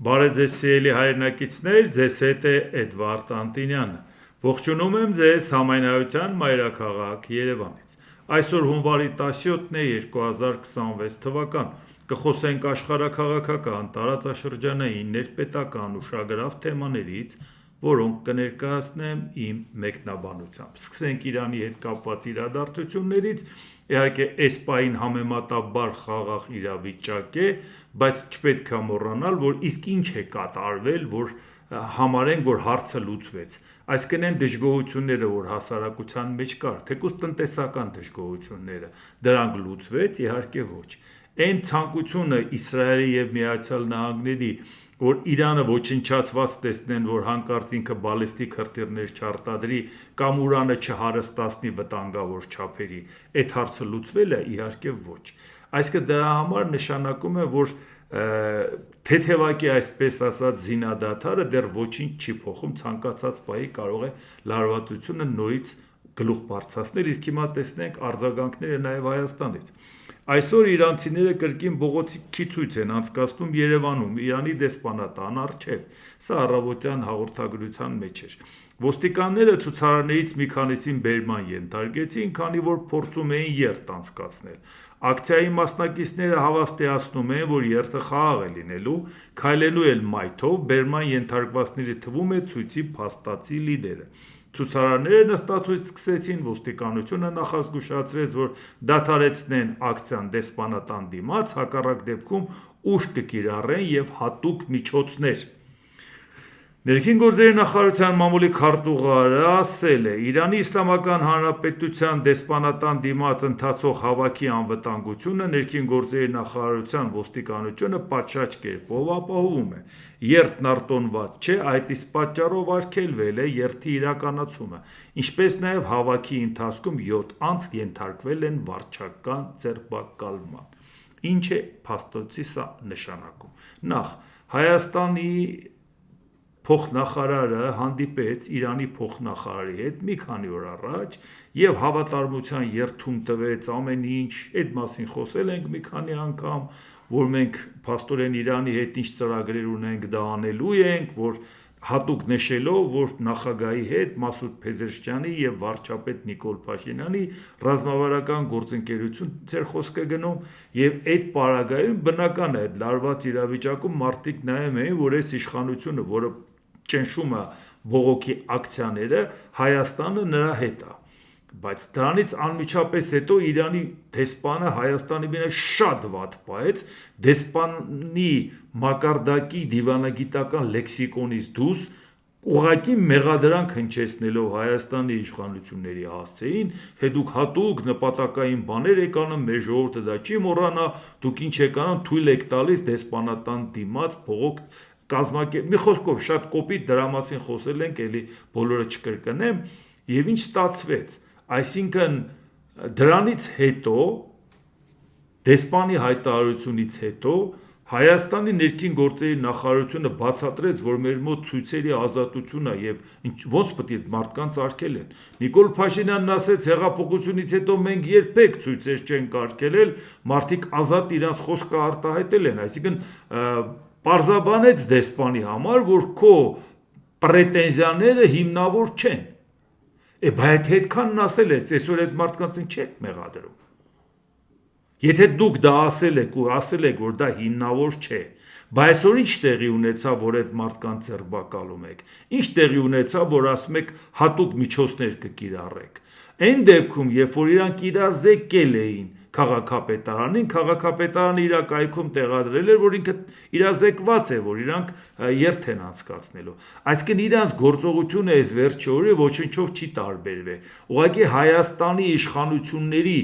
Բարև ձեզ սիրելի հայրենակիցներ, ձեզ հետ է Էդվարդ Անտինյանը։ Ողջունում եմ ձեզ Համայնայության մայրաքաղաք Երևանից։ Այսօր հունվարի 17-ն է 2026 թվական։ Կխոսենք աշխարհաքաղաքական, տարածաշրջանային, ներպետական ուշագրավ թեմաներից, որոնք կներկայացնեմ իմ մեկնաբանությամբ։ Սկսենք Իրանի հետ կապված իրադարձություններից, իհարկե այս պահին համեմատաբար խաղաղ իրավիճակ է, բայց չպետք է մոռանալ, որ իսկ ինչ է կատարվել, որ համարենք, որ հարցը լուծվեց։ Այսինքն դժգոհությունները, որ հասարակության մեջ կար, թեկուզ տնտեսական դժգոհությունները, դրանք լուծվեց, իհարկե ոչ։ Այն ցանկությունը Իսրայելի եւ Միացյալ Նահանգների, որ Իրանը ոչնչացված տեսնեն, որ հանկարծ ինքը բալիստիկ հրթիռներ չարտադրի կամ ուրանը չհարստացնի վտանգավոր չափերի, այդ հարցը լուծվել է, իհարկե ոչ։ Այսինքն դրա համար նշանակում է, որ թեթևակի այսպես ասած զինադադարը դեռ ոչինչ չի փոխում, ցանկացած պահի կարող է լարվածությունը նորից գլուխ բարձրացնել, իսկ հիմա տեսնենք արձագանքները նաև Հայաստանից։ Այսօր իրանցիները կրկին բողոքի ցույց են անցկացնում Երևանում, Իրանի դեսպանատան առջև։ Սա առավոտյան հաղորդագրության մեջ էր։ Ոստիկանները ցուցարարներից մի քանիսին բերման ենթարկեցին, քանի որ փորձում էին երթ անցկացնել։ Ակցիայի մասնակիցները հավաստիացնում են, որ երթը խաղաղ է լինելու, քայլելու էլ մայթով, բերման ենթարկվածների թվում է ցույցի փաստացի լիդերը։ Ցուցարարները նստացույց սկսեցին, ոստիկանությունը նախազգուշացրեց, որ դադարեցնեն ակցիան դեսպանատան դիմաց, հակառակ դեպքում ուժ կկիրառեն եւ հատուկ միջոցներ։ Ներքին գործերի նախարարության մամուլի քարտուղարը ասել է. Իրանի Իսլամական Հանրապետության դեսպանատան դիմաց ընթացող հավաքի անվտանգությունը ներքին գործերի նախարարության ոստիկանությունը պատշաճ կերպով ապահովում է։ Երթն արտոնված չէ, այդ իսկ պատճառով արգելվել է երթի իրականացումը, ինչպես նաև հավաքի ընթացքում 7 անձ ենթարկվել են վարչական ձերբակալման։ Ինչ է փաստոցի սա նշանակում։ Նախ, Հայաստանի փոխնախարարը հանդիպեց Իրանի փոխնախարարի հետ մի քանի օր առաջ եւ հավատարմության երդում տվեց ամեն ինչ, այդ մասին խոսել ենք մի քանի անգամ, որ մենք փաստորեն Իրանի հետ ինչ ծրագրեր ունենք, դա անելու ենք, որ հատուկ նշելով, որ նախագահի հետ Մասուդ Փեզեշքյանի եւ վարչապետ Նիկոլ Փաշինյանի ռազմավարական գործընկերություն ծեր խոսքը գնում եւ այդ պարագայում բնական է այդ լարված իրավիճակում մարդիկ նայում էին, որ այս իշխանությունը, որը ճնշում է բողոքի ակցիաները, Հայաստանը նրա հետ է։ Բայց դրանից անմիջապես հետո Իրանի դեսպանը Հայաստանի վրա շատ վատ պահեց, դեսպանի մակարդակի դիվանագիտական լեքսիկոնից դուրս ուղղակի մեղադրանք հնչեցնելով Հայաստանի իշխանությունների հասցեին, թե դուք հատուկ նպատակային բաներ եք անում, մեր ժողովուրդը դա չի մոռանա, դուք ինչ եք անում, թույլ եք տալիս դեսպանատան դիմաց բողոք կազմակերպել։ Մի խոսքով շատ կոպիտ դրա մասին խոսել ենք, էլի բոլորը չկրկնեմ, եւ ինչ ստացվեց։ Այսինքն դրանից հետո դեսպանի հայտարարությունից հետո Հայաստանի ներքին գործերի նախարարությունը բացատրեց, որ մեր մոտ ցույցերի ազատություն է եւ ոնց պետք է մարդկանց արգելեն։ Նիկոլ Փաշինյանն ասեց, հեղափոխությունից հետո մենք երբեք ցույցեր չենք արգելել, մարդիկ ազատ իրանց խոսքը արտահայտել են, այսինքն պարզաբանեց դեսպանի համար, որ քո պրետենզիաները հիմնավոր չեն։ Բայց այդքանն ասել ես, այսօր այդ մարդկանցին չեք մեղադրում։ Եթե դուք դա ասել եք ու ասել եք, որ դա հիմնավոր չէ, բայց այսօր ինչ տեղի ունեցավ, որ այդ մարդկանց ձերբակալում եք։ Ինչ տեղի ունեցավ, որ ասում եք հատուկ միջոցներ կկիրառեք։ Այն դեպքում, երբ որ իրանք իրազեկել էին քաղաքապետարանին, քաղաքապետարանը իր կայքում տեղադրել էր, որ ինքը իրազեկված է, որ իրանք երթ են անցկացնելու։ Այսինքն իրանց գործողությունը այս վերջի օրը ոչնչով չի տարբերվել։ Ուղղակի Հայաստանի իշխանությունների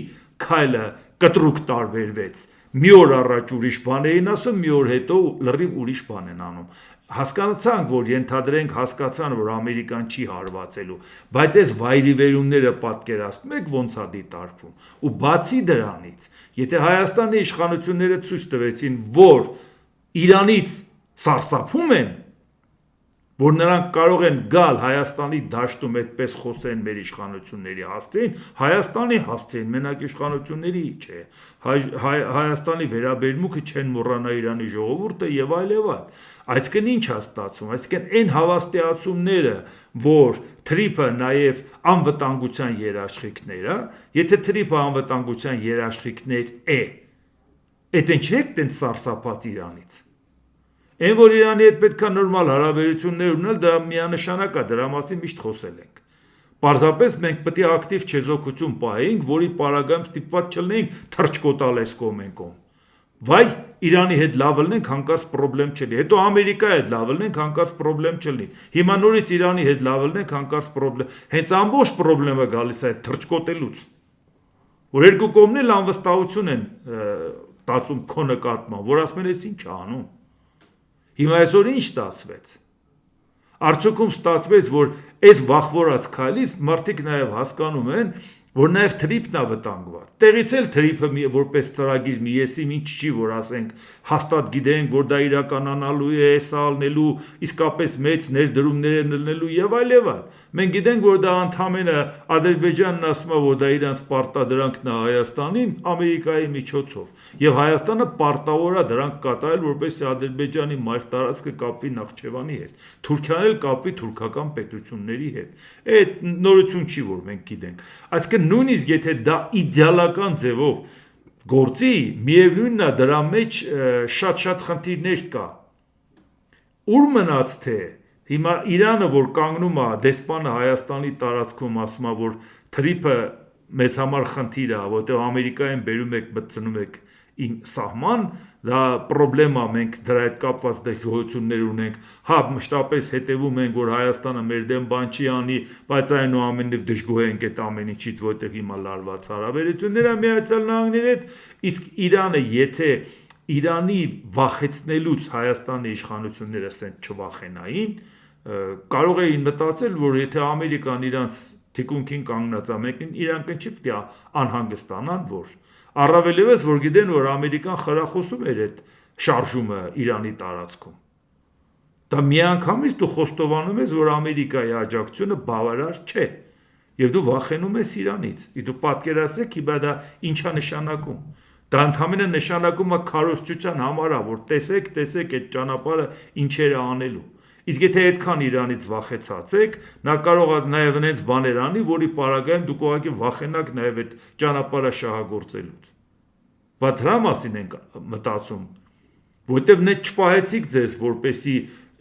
քայլը կտրուկ տարբերվեց։ Մի օր առաջ ուրիշ բան էին ասում, մի օր հետո լրիվ ուրիշ բան են անում։ Հասկացանք, որ ենթադրենք հասկացան, որ Ամերիկան չի հարվածելու, բայց այս վայրիվերումները պատկերացնում եք ոնց է դիտարկվում։ Ու բացի դրանից, եթե Հայաստանի իշխանությունները ցույց տվեցին, որ Իրանից սարսափում են, որ նրանք կարող են գալ Հայաստանի դաշտում այդպես խոսեն մեր իշխանությունների հասցեին, Հայաստանի հասցեին, մենակ իշխանությունների չէ, Հայաստանի վերաբերմունքը չեն մոռանա Իրանի ժողովուրդը եւ այլ եւ այլ։ Այսինքն ինչ է ստացվում, այսինքն այն հավաստիացումները, որ թրիփը նաեւ անվտանգության երաշխիքներ է, եթե թրիփը անվտանգության երաշխիքներ է, այդեն չեք տենց սարսափած Իրանից։ Այն որ Իրանի հետ պետք է նորմալ հարաբերություններ ունենալ, դա միանշանակ է, դրա մասին միշտ խոսել ենք։ Պարզապես մենք պետք է ակտիվ չեզոքություն պահեինք, որի պարագայում ստիպված չլինենք թրջկոտալ այս կողմենկոմ։ Վայ Իրանի հետ լավ լինենք, հանկարծ խնդրեմ չլինի։ Հետո Ամերիկայի հետ լավ լինենք, հանկարծ խնդրեմ չլինի։ Հիմա նորից Իրանի հետ լավ լինենք, հանկարծ խնդրեմ։ Հենց ամբողջ խնդրեմը գալիս է թրջկոտելուց։ Որ երկու կողմն էլ անվստահություն են տածում քո նկատմամբ, որ ասում են, «Էս ինչ է անում»։ Հիմա այսօր ինչ ստացվեց։ Արդյունքում ստացվեց, որ այս վախվորած քայլից մարդիկ նաև հասկանում են, որ նաև թրիփն է վտանգված։ Տեղից էլ թրիփը որպես ծրագիր մի եսիմ ինչ չի, որ ասենք հաստատ գիտենք, որ դա իրականանալու է, հեսա ալնելու, իսկապես մեծ ներդրումներ են ելնելու եւ այլ եւ այլ։ Մենք գիտենք, որ դա ընդհանրապես Ադրբեջանն ասում է, որ դա իրանց պարտադրանքն է Հայաստանին Ամերիկայի միջոցով։ Եվ Հայաստանը պարտավոր է դրանք կատարել, որպեսզի Ադրբեջանի մայր տարածքը կապվի Նախճեվանի հետ։ Թուրքիան էլ կապվի թուրքական պետությունների հետ։ Այդ նորություն չի, որ մենք գիտենք։ Այսինքն նույնիսկ եթե դա իդեալական ձևով գործի, միևնույնն է դրա մեջ շատ խնդիրներ կա։ Ուր մնաց թե հիմա Իրանը, որ կանգնում է դեսպանը Հայաստանի տարածքում, ասում է, որ թրիփը մեզ համար խնդիր է, որտեղ Ամերիկային բերում եք, մտցնում եք սահման, դա խնդրեմ է, մենք դրա հետ կապված դժգոհություններ ունենք, հա մշտապես հետևում ենք, որ Հայաստանը մեր դեմ բան չի անի, բայց այնուամենայնիվ դժգոհ ենք այդ ամեն ինչից, որտեղ հիմա լարված հարաբերություններ են Միացյալ Նահանգների հետ, իսկ Իրանը, եթե Իրանի վախեցնելուց Հայաստանի իշխանությունները ասեն չվախենային, կարող էին մտածել, որ եթե Ամերիկան իրանց թիկունքին կանգնած է, մենք իրանք չի պետք է անհանգստանան, որ առավելևս որ գիտեն, որ Ամերիկան խրախուսում էր այդ շարժումը Իրանի տարածքում։ Դա միանգամից դու խոստովանում ես, որ Ամերիկայի աջակցությունը բավարար չէ, եւ դու վախենում ես Իրանից։ Դու պատկերացրեք, հիմա դա ինչ է նշանակում։ Դա ընդհանրապես նշանակում է քարոզչության համար, որ տեսեք այդ ճանապարհը ինչեր է անելու։ Իսկ եթե այդքան Իրանից վախեցած եք, նա կարող է նաև այնց բաներ անի, որի պարագայում դուք ուղղակի վախենաք նաև այդ ճանապարհը շահագործելուց։ Բայց դրա մասին ենք մտածում, որտեվ նե չպահեցիք ձեզ, որպեսի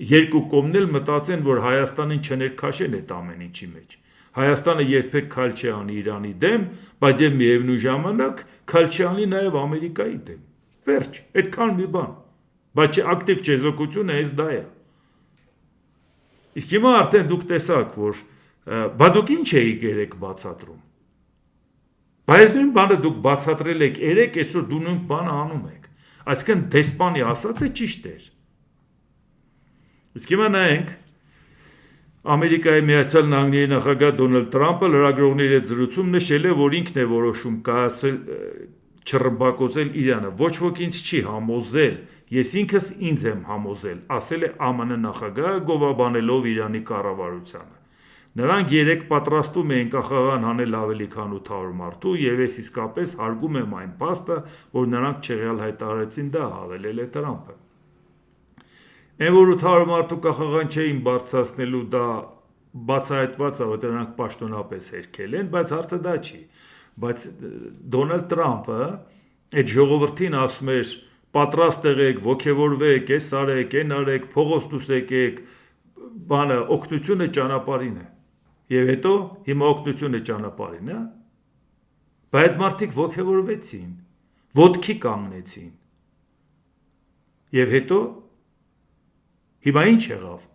երկու կողմն էլ մտածեն, որ Հայաստանին չներքաշեն այդ ամեն ինչի մեջ։ Հայաստանը երբեք քայլ չի անի Իրանի դեմ, բայց եւ միևնույն ժամանակ քայլ չի անի նաև Ամերիկայի դեմ։ Վերջ, այդքան մի բան։ Բայց ակտիվ չեզոքությունը այս դա է։ Իսկ հիմա արդեն դուք տեսաք, որ բա դուք ինչ էիք երեք բացատրում։ Բայց նույն բանը դուք բացատրել եք երեք, այսօր դու նույն բանը անում եք։ Այսինքն դեսպանի ասածը ճիշտ էր։ Իսկ հիմա նայենք Ամերիկայի Միացյալ Նահանգների նախագահ Դոնալդ Թրամփը լրագրողների հետ զրույցում նշել է, որ ինքն է որոշում կայացրել չռմբակոծել Իրանը։ Ոչ ոք ինձ չի համոզել, ես ինքս ինձ եմ համոզել, ասել է ԱՄՆ նախագահը գովաբանելով Իրանի կառավարությանը։ Նրանք երեք պատրաստում էին կախաղան հանել ավելի քան 800 մարդու, եւ ես իսկապես հարգում եմ այն փաստը, որ նրանք չեղյալ հայտարարեցին դա, հավելել է Թրամփը։ Այն որ 800 մարդու կախաղան չէին բարձրացնելու, դա բացահայտված է, որ նրանք պաշտոնապես հերքել են, բայց հարցը դա չի։ Բայց Դոնալդ Թրամփը այդ ժողովրդին ասում էր պատրաստ եղեք, ոգևորվեք, էս արեք, այն արեք, փողոց դուս եկեք, բանը օգնությունը ճանապարհին է։ Եվ հետո հիմա օգնությունը ճանապարհին է։ Բայց այդ մարդիկ ոգևորվեցին, ոտքի կանգնեցին։ Եվ հետո հիմա ինչ եղավ։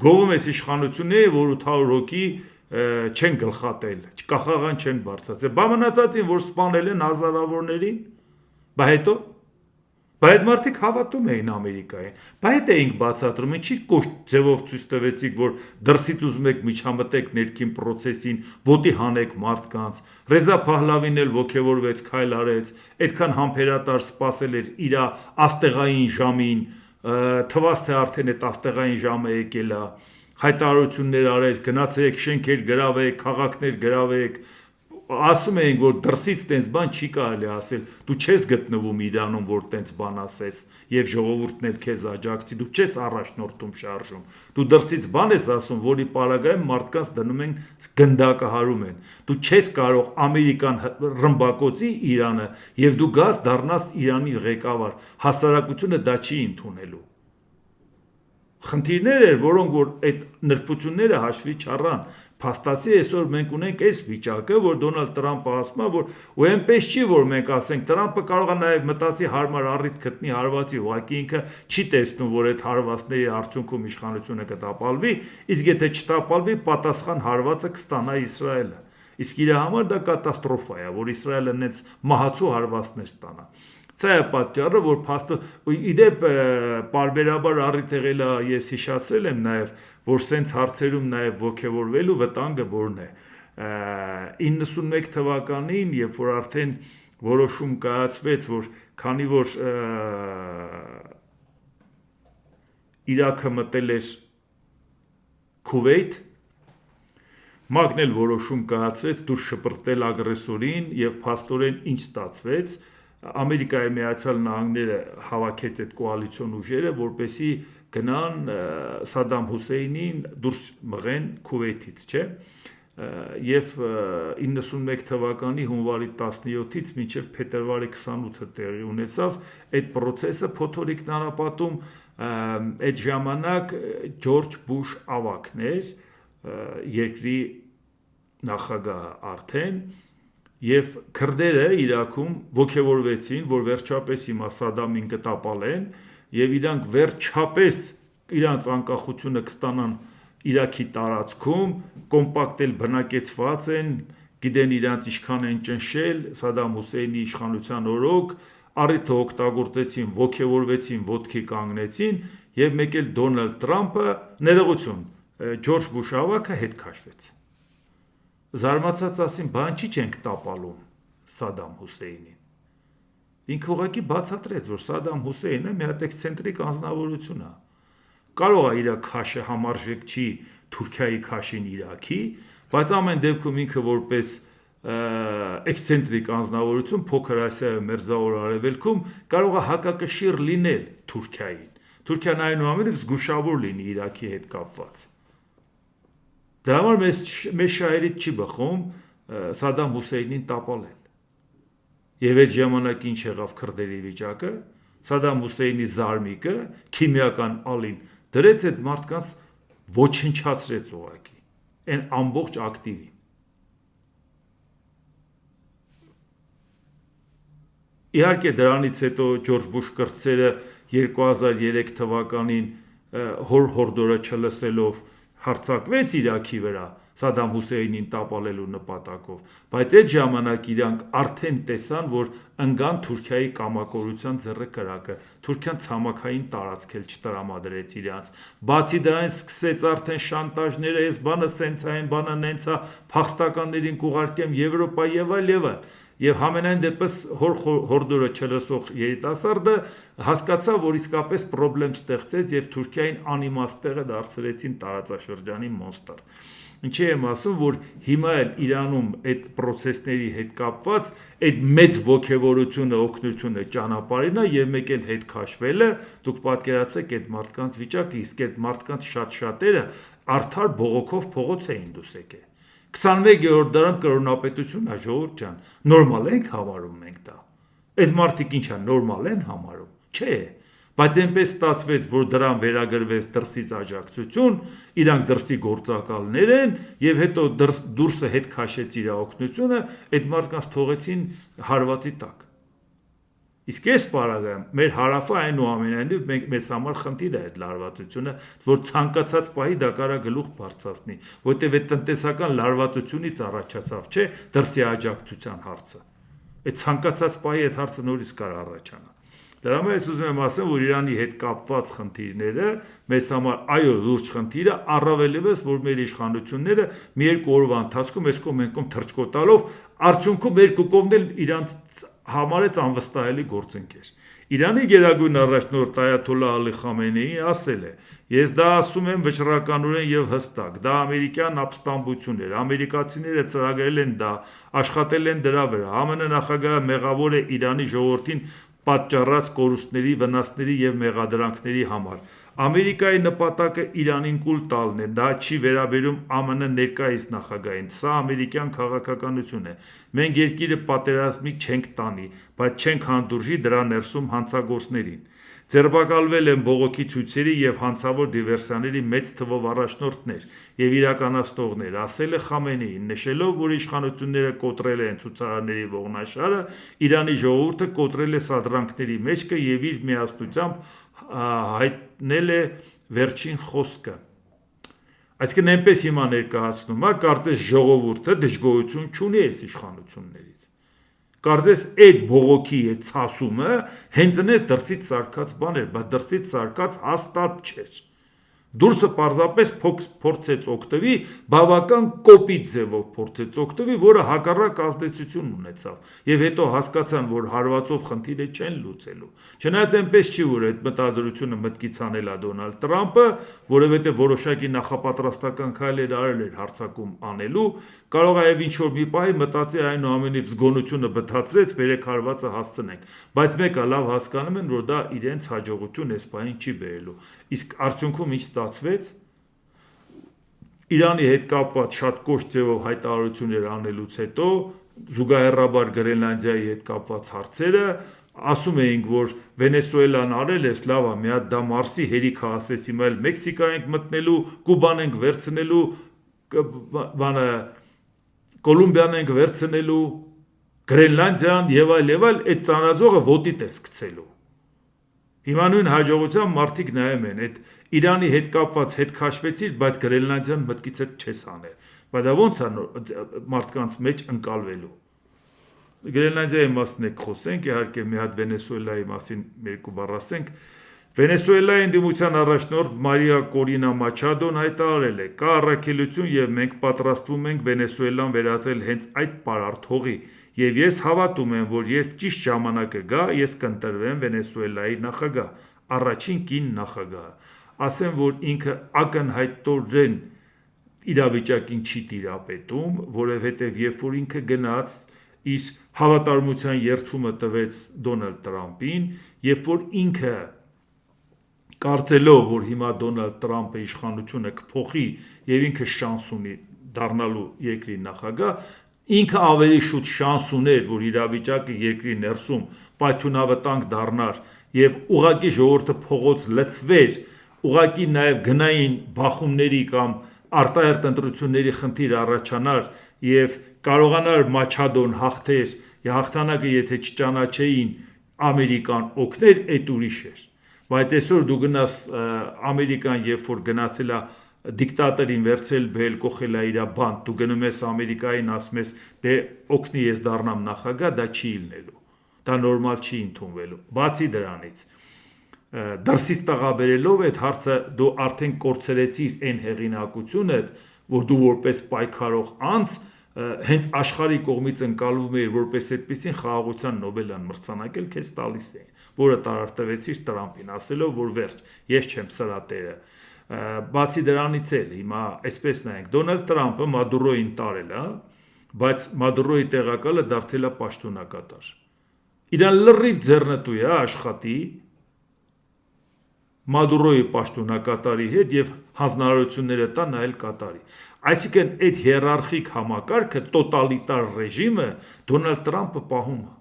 Գովում ես իշխանությունները, որ 800 հոգի չեն գլխատել, կախաղան չեն բարձրացել։ Բա մնացածին, որ սպանել են հազարավորներին, բա հետո այդ մարդիկ հավատում էին Ամերիկային։ Բա հետ էինք բացատրում, ինչի կոշտ ձևով ցույց տվեցիք, որ դրսից ուզում եք միջամտեք ներքին process-ին, ոտի հանեք մարդկանց։ Ռեզա Փահլավին էլ ոգևորվեց, քայլ արեց, այդքան համբերատար սпасել էր իր աստեղային ժամին, թվաց թե արդեն այդ աստեղային ժամը եկել է, հայտարարություններ արեց, գնացեք շենքեր գրավեք, քաղաքներ գրավեք, ասում էին, որ դրսից տենց բան չի կարելի ասել, դու չես գտնվում Իրանում, որ տենց բան ասես եւ ժողովուրդն էլ քեզ աջակցի, դու չես առաջնորդում շարժում, դու դրսից բան ես ասում, որի պարագայում մարդկանց դնում են գնդակահարում են, դու չես կարող Ամերիկան ռմբակոծի Իրանը եւ դու գաս դառնաս Իրանի ղեկավար, հասարակությունը դա չի ընդունելու։ Խնդիրներ էր, որոնք որ այդ նրբությունները հաշվի չառան, փաստացի այսօր մենք ունենք այս վիճակը, որ Դոնալդ Տրամպը ասում է, որ ու այնպես չի, որ մենք ասենք Տրամպը կարող է նաև մտածի հարմար առիթ գտնի հարվածի, ուղղակի ինքը չի տեսնում, որ այդ հարվածների արդյունքում իշխանությունը կտապալվի, իսկ եթե չտապալվի, պատասխան հարվածը կստանա Իսրայելը։ Իսկ իր համար դա կատաստրոֆա է, որ Իսրայելը նենց մահացու հարվածներ ստանա։ Սա է պատճառը, որ փաստը իդեպ պարբերաբար առիթ եղել է, ես հիշացրել եմ նաև, որ սենց հարցերում նաև ոգևորվելու վտանգը որն է։ 91 թվականին, երբ որ արդեն որոշում կայացվեց, որ քանի որ Իրաքը մտել էր Քուվեյթ, ՄԱԿ-ն էլ որոշում կայացրեց դուրս շպրտել ագրեսորին եւ փաստորեն ինչ ստացվեց, Ամերիկայի Միացյալ Նահանգները հավաքեց այդ կոալիցիոն ուժերը, որպեսզի գնան Սադամ Հուսեյնին դուրս մղեն Քուվեյթից, չէ՞։ Եվ 91 թվականի հունվարի 17-ից մինչև փետրվարի 28-ը տեղի ունեցավ այդ process-ը փոթորիկ նարապատում, այդ ժամանակ Ջորջ Բուշ ավագն էր, երկրի նախագահը արդեն, եւ քրդերը Իրաքում ոգևորվեցին, որ վերջապես հիմա Սադամին կտապալեն եւ իրանք վերջապես իրանց անկախությունը կստանան Իրաքի տարածքում, կոմպակտ էլ բնակեցված են, գիտեն իրանց ինչքան են ճնշել Սադամ Հուսեյնի իշխանության օրոք, առիթը օգտագործեցին, ոգևորվեցին, ոտքի կանգնեցին եւ մեկ էլ Դոնալդ Տրամպը ներողություն, Ջորջ Բուշ ավագը հետ քաշվեց։ Զարմացած ասին, բան չի չենք տապալում Սադամ Հուսեյնին։ Ինքը ուղղակի բացատրեց, որ Սադամ Հուսեյնը մի հատ էքսցենտրիկ անձնավորություն է։ Կարող է իր քաշը համարժեք չի Թուրքիայի քաշին Իրաքի, բայց ամեն դեպքում ինքը որպես էքսցենտրիկ անձնավորություն Փոքր Ասիայում Մերձավոր Արևելքում կարող է հակակշիռ լինել Թուրքիային։ Թուրքիան այնուամենայնիվ զգուշավոր լինի Իրաքի հետ կապված։ Դրա համար մեզ շահերից չի բխում Սադամ Հուսեյնին տապալել։ Եվ այդ ժամանակ ինչ եղավ քրդերի վիճակը, Սադամ Հուսեյնի զարմիկը քիմիական ալին դրեց այդ մարդկանց ոչնչացրեց ուղղակի, այն ամբողջ ակտիվին։ Իհարկե դրանից հետո Ջորջ Բուշ կրտսերը 2003 թվականին հորդորը չլսելով հարձակվեց Իրաքի վրա Սադամ Հուսեյնին տապալելու նպատակով, բայց այդ ժամանակ իրանք արդեն տեսան, որ ընկան Թուրքիայի կամակորության ձեռքրակը, Թուրքիան ցամաքային տարածք էլ չտրամադրեց իրանց, բացի դրանից սկսեց արդեն շանտաժները, այս բանը սենց է, այն բանը նենց է, փախստականներին կուղարկեմ Եվրոպա եւ այլ եւ այլ։ Եվ համենայն դեպս հորդորը չլսող երիտասարդը հասկացավ, որ իսկապես պրոբլեմ ստեղծեց եւ Թուրքիային անիմաստ տեղը դարձրեցին տարածաշրջանի մոնստր։ Ինչի եմ ասում, որ հիմա էլ Իրանում այդ process-ների հետ կապված այդ մեծ ոգևորությունը, օգնությունը ճանապարհին է եւ մեկ էլ հետ քաշվելը, դուք պատկերացրեք այդ մարդկանց վիճակը, իսկ այդ մարդկանց շատ-շատերը արդար բողոքով փողոց էին դուս եկել։ 21-րդ դարում կրոնապետություն է, ժողովուրդ ջան, նորմալ ենք համարում մենք դա։ Այդ մարդիկ ինչա նորմալ են համարում։ Չէ, բայց այնպես ստացվեց, որ դրան վերագրվեց դրսից աջակցություն, իրանք դրսի գործակալներ են եւ հետո դուրսը հետ քաշեց իր օգնությունը, այդ մարդկանց թողեցին հարվածի տակ։ Իսկ այս պարագայում մեր հարավը այնուամենայնիվ մեզ համար խնդիր է այդ լարվածությունը, որ ցանկացած պահի դա կարա գլուխ բարձրացնի, որտեղ այդ տնտեսական լարվածությունից առաջացավ, չէ, դրսի աջակցության հարցը։ Այդ ցանկացած պահի այդ հարցը նորից կարող առաջանա։ Դրա համար ես ուզում եմ ասեմ, որ Իրանի հետ կապված խնդիրները մեզ համար այո լուրջ խնդիր է, առավելևս որ մեր իշխանությունները մի երկու օրվա ընթացքում այս կողմ թրջկոտալով արդյունքում երկու կողմն էլ իրանց համարեց անվստահելի գործընկեր։ Իրանի գերագույն առաջնորդ Այաթոլլահ Ալի Խամենեին ասել է. «Ես դա ասում եմ վճռականորեն եւ հստակ, դա ամերիկյան ապստամբություն էր, ամերիկացիները ծրագրել են դա, աշխատել են դրա վրա, ԱՄՆ նախագահը մեղավոր է Իրանի ժողովրդին պատճառած կորուստների, վնասների եւ մեղադրանքների համար։ Ամերիկայի նպատակը Իրանին կուլ տալն է, դա չի վերաբերում ԱՄՆ ներկայիս նախագահին, սա ամերիկյան քաղաքականություն է։ Մենք երկիրը պատերազմի չենք տանի, բայց չենք հանդուրժի դրա ներսում հանցագործներին։ Ձերբակալվել են բողոքի ցույցերի եւ հանցավոր դիվերսիաների մեծ թվով առաջնորդներ եւ իրականացնողներ», ասել է Խամենեին, նշելով, որ իշխանությունները կոտրել են ցուցարարների ողնաշարը, Իրանի ժողովուրդը կոտրել է սադրանքների մեջքը եւ իր միասնությամբ հայտնել է վերջին խոսքը։ Այսինքն այնպես հիմա ներկայացնում է, կարծես ժողովուրդը դժգոհություն չունի այս իշխանություններից։ Կարծես այդ բողոքի այդ ցասումը հենց այնպես դրսից սարքած բան էր, բայց դրսից սարքած հաստատ չէր։ Դուրսը պարզապես փորձեց օգտվի, բավական կոպիտ ձևով փորձեց օգտվի, որը հակառակ ազդեցություն ունեցավ։ Եվ հետո հասկացան, որ հարվածով խնդիրը չեն լուծելու։ Չնայած այնպես չի, որ այդ մտադրությունը մտքից անել է Դոնալդ Տրամպը, որովհետև որոշակի նախապատրաստական քայլեր արել էր հարձակում անելու, կարող է ինչ-որ մի պահի մտածի այնուամենայնիվ զգոնությունը բթացրեց, բերեք հարվածը հասցնենք, բայց մեկը լավ հասկանում են, որ դա իրենց հաջողություն այս պահին չի բերելու։ Իսկ արդյունքում ինչ ստացվեց։ Իրանի հետ կապված շատ կոշտ ձևով հայտարարություններ անելուց հետո զուգահեռաբար Գրենլանդիայի հետ կապված հարցերը ասում էինք, որ Վենեսուելան արել էս լավ է, մի հատ դա Մարսի հերիքը ասեց, հիմա էլ Մեքսիկա ենք մտնելու, Կուբան ենք վերցնելու, բանը Կոլումբիան ենք վերցնելու, Գրենլանդիան եւ այլ, այդ ծանրազողը ոտի տես գցելու։ Հիմա նույն հաջողությամբ մարդիկ նայում են, այդ Իրանի հետ կապված հետ քաշվեցիր, բայց Գրենլանդիան մտքիցդ չես անել։ Բայց դա ո՞նց է մարդկանց մեջ ընկալվելու։ Գրենլանդիայի մասին եք խոսենք, իհարկե մի հատ Վենեսուելայի մասին երկու բառ ասենք։ Վենեսուելայի ընդդիմության առաջնորդ Մարիա Կորինա Մաչադոն հայտարարել է. «Կա առաքելություն եւ մենք պատրաստվում ենք Վենեսուելան վերածել հենց այդ պարարտ հողի, եւ ես հավատում եմ, որ երբ ճիշտ ժամանակը գա, ես կընտրվեմ Վենեսուելայի նախագահ, առաջին կին նախագահը»։ Ասեմ, որ ինքը ակնհայտորեն իրավիճակին չի տիրապետում, որովհետև երբ որ ինքը գնաց իր հավատարմության երդումը տվեց Դոնալդ Տրամպին, երբ որ ինքը կարծելով, որ հիմա Դոնալդ Տրամպը իշխանությունը կփոխի եւ ինքը շանս ունի դառնալու երկրի նախագահ, ինքը ավելի շուտ շանս ուներ, որ իրավիճակը երկրի ներսում պայթյունավտանգ դառնար եւ ուղղակի ժողովուրդը փողոց լցվեր, ուղղակի նաեւ գնային բախումների կամ արտահերտ ընտրությունների խնդիր առաջանար եւ կարողանար Մաչադոն հաղթեր, հաղթանակը եթե չճանաչեին Ամերիկան օգներ, այդ ուրիշ էր։ Բայց այսօր դու գնաս Ամերիկան, երբ որ գնացել է դիկտատորին վերցել բել կողել է իր բանտ, դու գնում ես Ամերիկային, ասում ես դե օգնի ես դառնամ նախագահ, դա չի լինելու, դա նորմալ չի ընդունվելու։ Բացի դրանից դրսից տղաբերելով այդ հարցը դու արդեն կորցրեցիր այն հեղինակությունը, որ դու որպես պայքարող անձ հենց աշխարհի կողմից ընկալվում էր որպես այդպեսին խաղաղության Նոբելյան մրցանակել քեզ տալիս էին, որը տարարտվեցիր Տրամպին, ասելով, որ վերջ, ես չեմ սրա տերը։ Բացի դրանից էլ հիմա այսպես նայենք, Դոնալդ Տրամպը Մադուրոին տարել է, բայց Մադուրոյի տեղակալը դարձել է պաշտոնակատար։ Իրան լրիվ ձեռնտու է աշխատի Մադուրոյի պաշտոնակատարի հետ եւ հանձնարարությունները տա նայել կատարի։ Այսինքն այդ հիերարխիկ համակարգը, տոտալիտար ռեժիմը Դոնալդ Տրամպը պահում է։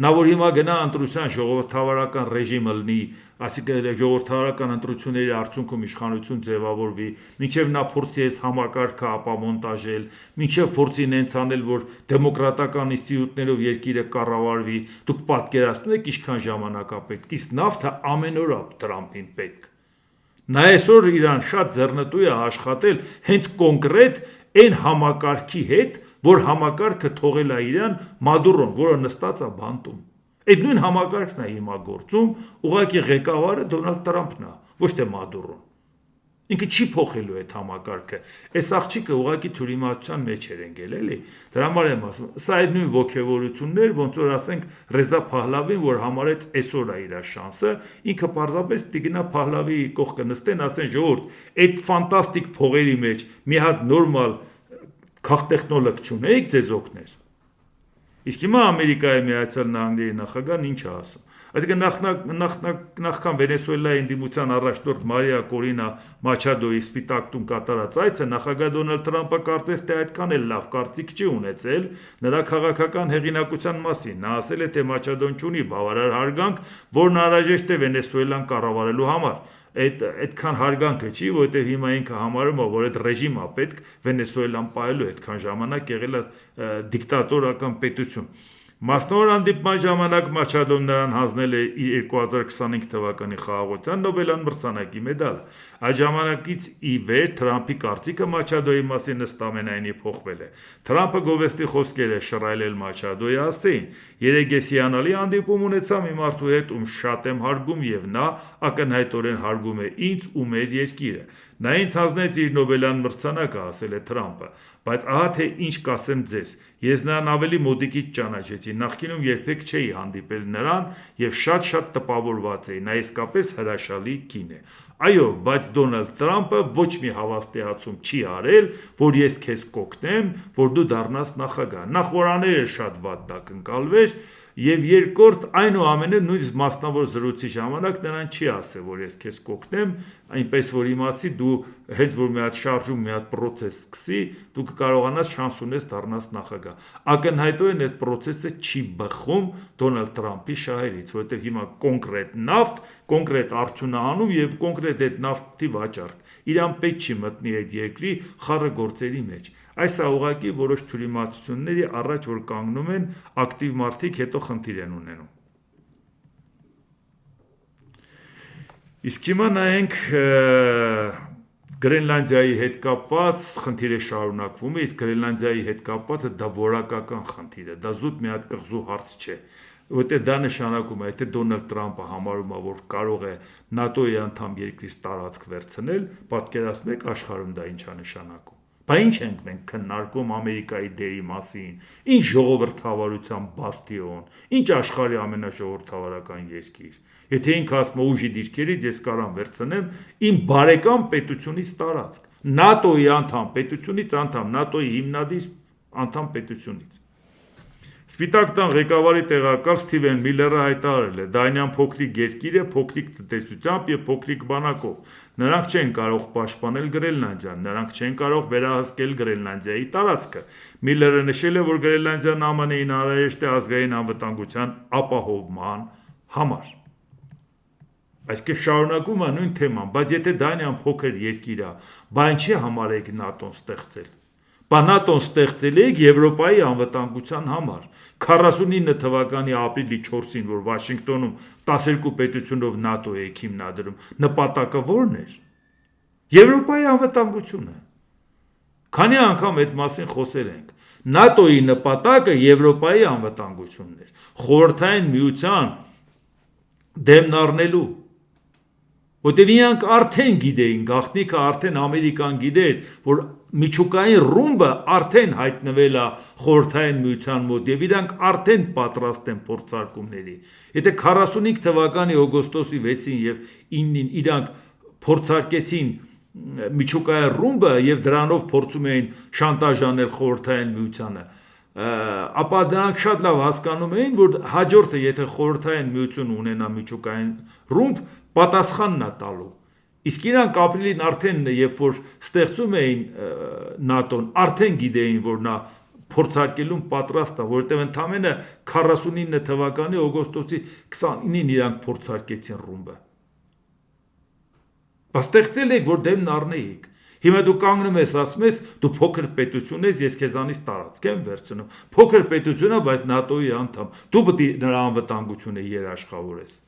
Նա որ հիմա գնա ընտրության ժողովրդավարական ռեժիմը լինի, այսինքն ժողովրդավարական ընտրությունների արդյունքում իշխանություն ձևավորվի, մինչև նա փորձի այս համակարգը ապամոնտաժել, մինչև փորձի նենց անել, որ դեմոկրատական ինստիտուտներով երկիրը կառավարվի, դուք պատկերացնում եք ինչքան ժամանակ է պետք, իսկ նավթը ամեն օր է Տրամպին պետք։ Նա այսօր իրան շատ ձեռնտու է աշխատել հենց կոնկրետ այն համակարգի հետ, որ համակարգը թողել է իրան Մադուրոն, որը նստած է բանտում։ Այդ նույն համակարգն է հիմա գործում, ուղղակի ղեկավարը Դոնալդ Տրամպն է, ոչ թե Մադուրոն։ Ինքը չի փոխելու այդ համակարգը։ Այս աղջիկը ուղղակի թյուրիմացության մեջ էր ընկել, էլի։ Դրա համար եմ ասում, սա այդ նույն ոգևորություններ, ոնց որ ասենք Ռեզա Փահլավին, որ համարեց այսօր է իր շանսը, ինքը պարզապես պիտի գնա Փահլավի կողքը նստեն, ասեն ժողովուրդ, այդ ֆանտաստիկ փողերի մեջ մի հատ նորմալ քաղտեխնոլոգ չունեիք ձեզ օգներ։ Իսկ հիմա Ամերիկայի Միացյալ Նահանգների նախագահն ինչ է ասում։ Այսինքն նախքան Վենեսուելայի ընդդիմության առաջնորդ Մարիա Կորինա Մաչադոյի Սպիտակ տուն կատարած այցը նախագահ Դոնալդ Թրամփը կարծես թե այդքան էլ լավ կարծիք չի ունեցել նրա քաղաքական հեղինակության մասին։ Նա ասել է, թե Մաչադոն չունի բավարար հարգանք, որն անհրաժեշտ է Վենեսուելան կառավարելու համար։ Այդքան հարգանքը չի, որովհետև հիմա ինքը համարում է, որ այդ ռեժիմը պետք Վենեսուելան պահելու, այդքան ժամանակ եղել է դիկտատորական պետություն։ Մասնավոր հանդիպման ժամանակ Մաչադոն նրան հանձնել է իր 2025 թվականի խաղաղության Նոբելյան մրցանակի մեդալը։ Այդ ժամանակից ի վեր Թրամփի կարծիքը Մաչադոյի մասին ըստամենայնիվ փոխվել է։ Թրամփը գովեստի խոսքեր է շռայլել Մաչադոյի ասին. «Երեկ ես հիանալի հանդիպում ունեցա մի մարդու հետ, ում շատ եմ հարգում, եւ նա ակնհայտորեն հարգում է ինձ ու մեր երկիրը։ Նա ինձ հանձնեց իր Նոբելյան մրցանակը», ասել է Թրամփը։ Բայց ահա թե ինչ կասեմ ձեզ, ես նրան ավելի մոտիկից ճանաչեցի, նախկինում երբեք չէի հանդիպել նրան եւ շատ տպավորված էի, նա իսկապես հրաշալի կին է։ Այո, բայց Դոնալդ Թրամփը ոչ մի հավաստիացում չի արել, որ ես քեզ կօգնեմ, որ դու դառնաս նախագահ։ Նախ որ աները շատ վատ դա կընկալվեր, եւ երկրորդ այնուամենայնիվ նույնիսկ մասնավոր զրույցի ժամանակ նրան չի ասել, որ ես քեզ կօգնեմ, այնպես որ իմացի դու հենց որ մի հատ շարժում, մի հատ process սկսի, դու կկարողանաս շանս ունես դառնաս նախագահ։ Ակնհայտորեն այդ process-ը չի բխում Դոնալդ Թրամփի շահերից, որովհետեւ հիմա կոնկրետ նավթ, կոնկրետ արդյունահանում եւ կոնկրետ այդ նավթի վաճառք։ Իրան պետք չի մտնի այդ երկրի խառը գործերի մեջ։ Այս է ուղղակի որոշ թյուրիմացությունների առաջ որ կանգնում են ակտիվ մարդիկ, հետո խնդիր են ունենում։ Իսկ հիմա նայենք Գրենլանդիայի հետ կապված խնդիրը շարունակվում է, իսկ Գրենլանդիայի հետ կապվածը դա որակական խնդիր է, դա զուտ մի հատ կղզու հարց չէ, որտեղ դա նշանակում է, եթե Դոնալդ Թրամփը համարում է, որ կարող է ՆԱՏՕ-ի անդամ երկրից տարածք վերցնել, պատկերացնում եք աշխարհում դա ինչ է նշանակում։ Բա ինչ ենք մենք քննարկում Ամերիկայի դերի մասին, ինչ ժողովրդավարության բաստիոն, ինչ աշխարհի ամենաժողովրդավարական երկիր։ Եթե ինքը ասում է ուժի դիրքերից ես կարամ վերցնեմ իմ բարեկամ պետությունից տարածք, ՆԱՏՕ-ի անդամ պետությունից անդամ, ՆԱՏՕ-ի հիմնադիր անդամ պետությունից։ Սպիտակ տան ղեկավարի տեղակալ Սթիվեն Միլլերը հայտարարել է. դա այնյան փոքրիկ երկիր է, փոքրիկ տնտեսությամբ եւ փոքրիկ բանակով։ Նրանք չեն կարող պաշտպանել Գրենլանդիան, նրանք չեն կարող վերահսկել Գրենլանդիայի տարածքը։ Միլլերը նշել է, որ Գրենլանդիան ԱՄՆ-ին անհրաժեշտ է ազգային անվտանգության ապահովման համար։ Այսինքն շարունակում է նույն թեման, բայց եթե դա այնյան փոքր երկիր է, բա ինչի համար եք ՆԱՏՕ-ն ստեղծել։ Բա ՆԱՏՕ-ն ստեղծել եք Եվրոպայի անվտանգության համար։ 49 թվականի ապրիլի 4-ին, որ Վաշինգտոնում 12 պետությունով ՆԱՏՕ եք հիմնադրում, նպատակը ո՞րն էր։ Եվրոպայի անվտանգությունը։ Քանի անգամ այդ մասին խոսել ենք։ ՆԱՏՕ-ի նպատակը Եվրոպայի անվտանգությունն էր։ Խորհրդային միության դեմն առնելու։ Որտեւ իրանք արդեն գիտեին, գաղտնիքը արդեն Ամերիկան գիտեր, որ միջուկային ռումբը արդեն հայտնվել է խորհրդային միության մոտ եւ իրանք արդեն պատրաստ են փորձարկումների։ Եթե 45 թվականի օգոստոսի 6-ին եւ 9-ին իրանք փորձարկեցին միջուկային ռումբը եւ դրանով փորձում էին շանտաժ անել խորհրդային միությանը, ապա դրանք շատ լավ հասկանում էին, որ հաջորդը եթե խորհրդային միություն ունենա միջուկային ռումբ, պատասխանն է տալու։ Իսկ իրանք ապրիլին արդեն երբ որ ստեղծում էին ՆԱՏՕ-ն, արդեն գիտեին, որ նա փորձարկելուն պատրաստ է, որովհետև ընդամենը 49 թվականի օգոստոսի 29-ին իրանք փորձարկեցին ռումբը։ Բայց ստեղծել եք, որ դեմն առնեիք։ Հիմա դու կանգնում ես, ասում ես, դու փոքր պետություն ես, ես քեզանից տարածք եմ վերցնում։ Փոքր պետություն է, բայց ՆԱՏՕ-ի անդամ։ Դու պետք է նրա անվտանգությունը երաշխավորես։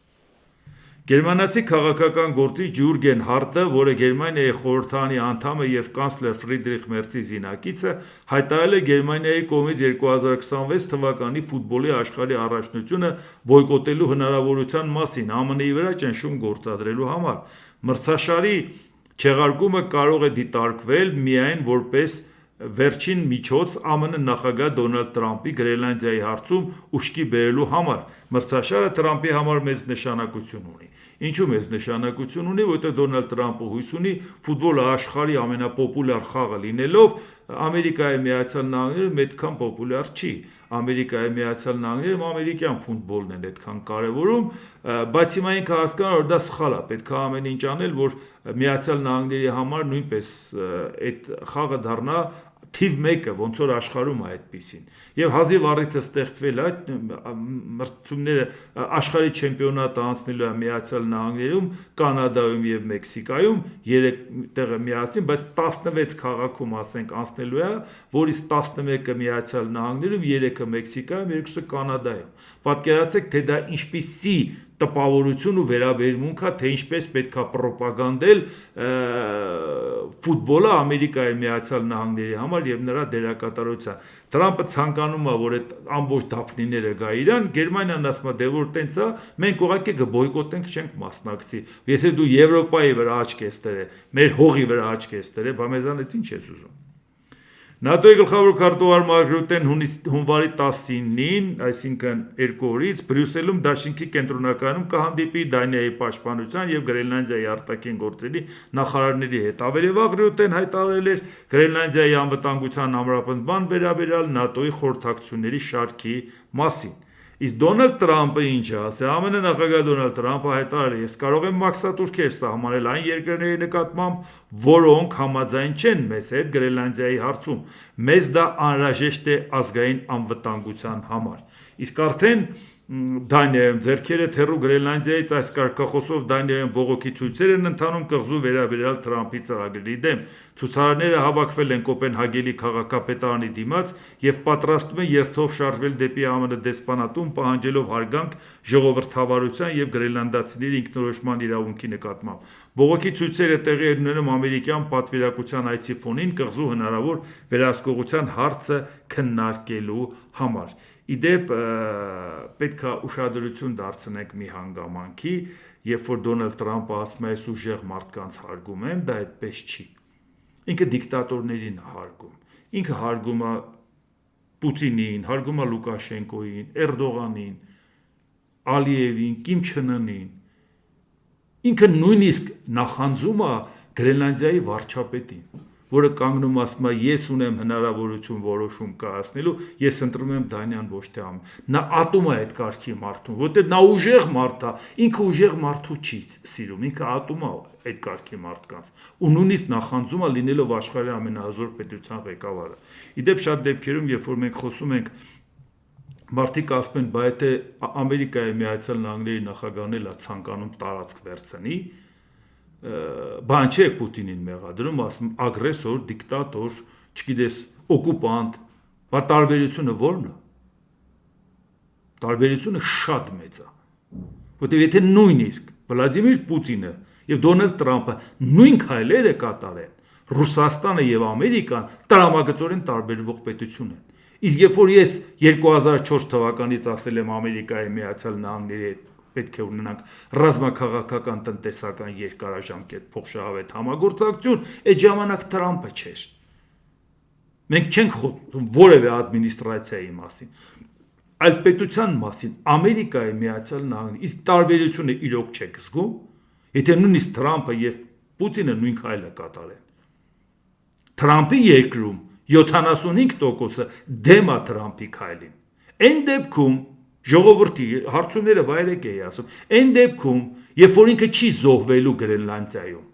Գերմանացի քաղաքական գործիչ Յուրգեն Հարտը, որը Գերմանիայի խորհրդարանի անդամ է եւ կանցլեր Ֆրիդրիխ Մերցի զինակիցը, հայտարարել է Գերմանիայի կողմից 2026 թվականի ֆուտբոլի աշխարհի առաջնությունը բոյկոտելու հնարավորության մասին ԱՄՆ-ի վրա ճնշում գործադրելու համար։ Մրցաշարի Չեղարկումը կարող է դիտարկվել միայն որպես վերջին միջոց ԱՄՆ նախագահ Դոնալդ Տրամփի Գրենլանդիայի հարցում ուշքի բերելու համար։ Մրցաշարը Տրամփի համար մեծ նշանակություն ունի։ Ինչու մեծ նշանակություն ունի, որտեղ Դոնալդ Տրամփը հույս ունի ֆուտբոլը աշխարհի ամենապոպուլյար խաղը լինելով, Ամերիկայի Միացյալ Նահանգներում այդքան պոպուլյար չի։ Ամերիկայի Միացյալ Նահանգներում ամերիկյան ֆուտբոլն են այդքան կարևորում, բայց հիմա ինքը հասկանում որ դա սխալ է, պետք է ամեն ինչ անել, որ Միացյալ Նահանգների համար նույնպես այդ խաղը դառնա թիվ 1-ը, ոնց որ աշխարհում է այդպիսին։ Եվ հազիվ առիթը ստեղծվել է մրցումները աշխարհի չեմպիոնատը անցնելու է Միացյալ Նահանգներում, Կանադայում եւ Մեքսիկայում 3 տեղը միասին, բայց 16 քաղաքում ասենք անցնելու է, որից 11-ը Միացյալ Նահանգներում, 3-ը Մեքսիկայում, 2-ը Կանադայում։ Պատկերացրեք, թե դա ինչպիսի տպավորություն ու վերաբերմունք է, թե ինչպես պետք է պրոպագանդել ֆուտբոլը Ամերիկայի Միացյալ Նահանգների համար եւ նրա դերակատարության։ Տրամփը ցանկանում է, որ այդ ամբողջ դափնիները գա Իրան, Գերմանիան ասում է, դե որ տենց է, մենք ուղղակի կբոյկոտենք, չենք մասնակցի։ Եթե դու Եվրոպայի վրա աչք ես դրել, մեր հողի վրա աչք ես դրել, բա մեզանից ինչ ես ուզում։ ՆԱՏՕ-ի գլխավոր քարտուղար Մարկ Ռյուտեն հունվարի 19-ին, այսինքն 2 օրից, Բրյուսելում դաշինքի կենտրոնականում կհանդիպի Դանիայի պաշտպանության եւ Գրենլանդիայի արտաքին գործերի նախարարների հետ։ Ավերևաղ Ռյուտեն հայտարարել էր Գրենլանդիայի անվտանգության ամրապնդման վերաբերյալ ՆԱՏՕ-ի խորհրդակցությունների շարքի մասին։ Իսկ Դոնալդ Տրամփը ինչ է ասել, ԱՄՆ նախագահ Դոնալդ Տրամփը հայտարարել է, ես կարող եմ մաքսատուրքեր սահմանել այն երկրների նկատմամբ, որոնք համաձայն չեն մեզ հետ Գրենլանդիայի հարցում։ Մեզ դա անհրաժեշտ է ազգային անվտանգության համար։ Իսկ արդեն Դանիայում ձեռքերը թեռու Գրենլանդիայից այս կարգախոսով Դանիայում բողոքի ցույցեր են ընթանում կղզու վերաբերյալ Տրամփի ծրագրերի դեմ։ Ցուցարարները հավաքվել են Կոպենհագենի քաղաքապետարանի դիմաց եւ պատրաստվում են երթով շարժվել դեպի ԱՄՆ դեսպանատուն, պահանջելով հարգանք ժողովրդավարության եւ գրենլանդացիների ինքնորոշման իրավունքի նկատմամբ։ Բողոքի ցույցերը տեղի են ունենում ամերիկյան պատվիրակության այցի ֆոնին կղզու հնարավոր վերահսկողության հարցը քննարկելու համար։ Իդեպ պետք է ուշադրություն դարձնենք մի հանգամանքի, երբ որ Դոնալդ Տրամփը ասում է, ես ուժեղ մարդկանց հարգում եմ, դա այդպես չի։ Ինքը դիկտատորներին հարգում։ Ինքը հարգում է Պուտինին, հարգում է Լուկաշենկոին, Էրդողանին, Ալիևին, Կիմ Չն Ընին։ Ինքը նույնիսկ նախանձում է Գրենլանդիայի վարչապետին, որը կանգնում ասում է, ես ունեմ հնարավորություն որոշում կայացնելու, ես ընտրում եմ Դանիան ոչ թե ամ։ Նա ատում է այդ կարգի մարդուն, որտեղ նա ուժեղ մարդ է, ինքը ուժեղ մարդու չի սիրում, ինքը ատում է այդ կարգի մարդկանց։ Ու նույնիսկ նախանձում է լինելով աշխարհի ամենահզոր պետության ղեկավարը։ Իդեպ շատ դեպքերում, երբ որ մենք խոսում ենք մարդիկ ասում են, բա եթե Ամերիկայի Միացյալ Նահանգների նախագահն էլ է ցանկանում տարածք վերցնի, բան չէ Պուտինին մեղադրում, ասում ագրեսոր, դիկտատոր, չգիտես, օկուպանտ, բա տարբերությունը ո՞րն է։ Տարբերությունը շատ մեծ է։ Որտեղ եթե նույնիսկ Վլադիմիր Պուտինը եւ Դոնալդ Տրամփը նույն քայլերը կատարեն, Ռուսաստանը եւ Ամերիկան տրամագծորեն տարբերվող պետություն են։ Իսկ երբ որ ես 2004 թվականից ասել եմ Ամերիկայի Միացյալ Նահանգների հետ պետք է ունենանք ռազմաքաղաքական տնտեսական երկարաժամկետ փոխշահավետ համագործակցություն, այդ ժամանակ Տրամփը չէր։ Մենք չենք խոսում որևէ ադմինիստրացիայի մասին, այլ պետության մասին, Ամերիկայի Միացյալ Նահանգների։ Իսկ տարբերությունը իրոք չեք զգում, եթե նույնիսկ Տրամփը եւ Պուտինը նույն քայլը կատարեն։ Տրամփի երկրում 75%-ը դեմ է Տրամփի քայլին։ Այն դեպքում ժողովրդի հարցումները վայրեք էի ասում, այն դեպքում, երբ որ ինքը չի զոհվելու Գրենլանդիայում,